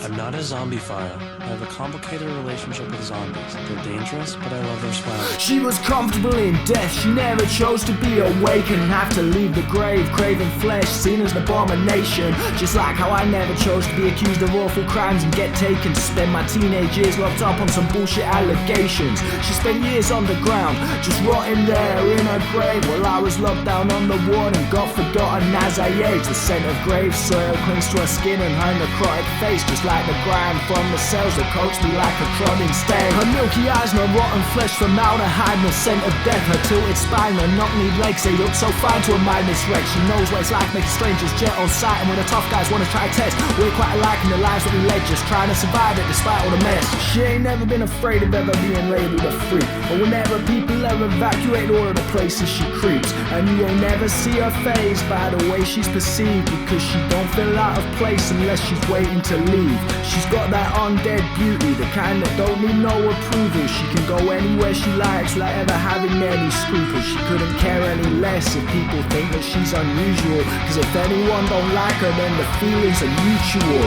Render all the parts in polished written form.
I'm not a zombiephile. I have a complicated relationship with zombies. They're dangerous, but I love their smile. She was comfortable in death. She never chose to be awake and have to leave the grave, craving flesh, seen as an abomination. Just like how I never chose to be accused of awful crimes and get taken to spend my teenage years locked up on some bullshit allegations. She spent years on the ground, just rotting there in her grave, while I was locked down on the ward and got forgotten as I age. The scent of grave soil clings to her skin and her necrotic face, just like the grime from the cells that coats me like a trodden stain. Her milky eyes, no rotten flesh, formaldehyde, no scent of death. Her tilted spine, her knock-kneed legs, they look so fine to a mindless wreck. She knows what it's like making strangers jet on sight, and when the tough guys wanna try test, we're quite alike in the lives that we led, just trying to survive it despite all the mess. She ain't never been afraid of ever being labelled a freak, but whenever people have evacuated all of the places she creeps, and you will never see her phased by the way she's perceived, because she don't feel out of place unless she's waiting to leave. She's got that undead beauty, the kind that don't need no approval. She can go anywhere she likes without ever having any scruples. She couldn't care any less if people think that she's unusual, cause if anyone don't like her then the feelings are mutual.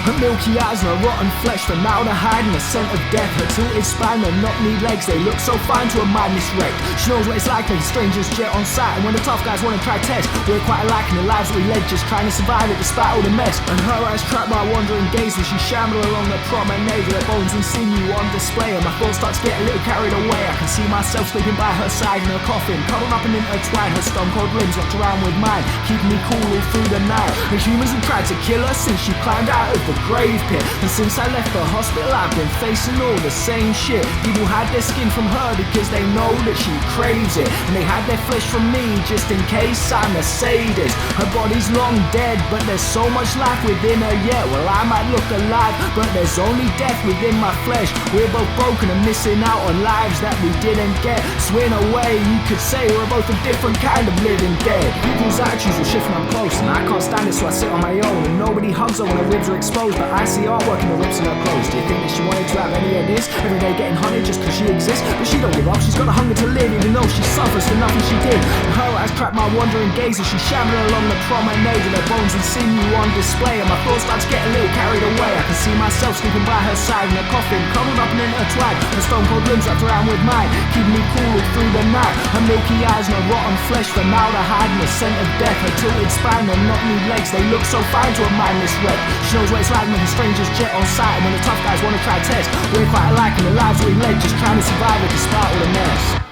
Her milky eyes and her rotten flesh, formaldehyde and the scent of death. Her tilted spine, her knock-kneed legs, they look so fine to a mindless wreck. She knows what it's like making strangers jet on sight, and when the tough guys wanna try test, we're quite alike in the lives that we led, just trying to survive it despite all the mess. And her eyes trapped my wandering gaze as she shambled along the promenade, with her bones and sinew on display, and my thoughts start to get a little carried away. I can see myself sleeping by her side in her coffin, cuddled up and intertwined, her stone-cold limbs locked around with mine, keeping me cool all through the night. And humans have tried to kill her since she climbed out of the grave pit, and since I left the hospital I've been facing all the same shit. People hide their skin from her because they know that she craves it, and they hide their flesh from me just in case I'm a sadist. Her body's long dead, but there's so much life within her yet. Well, I might look alive, but there's only death within my flesh. We're both broken and missing out on lives that we didn't get. So in a way you could say we're both a different kind of living dead. People's attitudes will shift when I'm close, and I can't stand it, so I sit on my own, and nobody hugs her when her ribs are exposed, but I see artwork in the rips in her clothes. Do you think that she wanted to have any of this? Every day getting hunted just cause she exists, but she don't give up. She's got a hunger to live even though she suffers for nothing she did. And her eyes trapped my wandering gaze as she shambled along the promenade, with her bones and sinew on display, and my thoughts start to get a little carried away. I can see myself sleeping by her side in a coffin, cuddled up and intertwined, her stone-cold limbs wrapped around with mine, keeping me cool all through the night. Her milky eyes and her rotten flesh, formaldehyde and the scent of death. Her tilted spine, her knock-kneed legs, they look so fine to a mindless wreck. She knows what it's like making strangers jet on sight, and when the tough guys wanna try test, we're quite alike in the lives we led, just trying to survive it despite all the mess.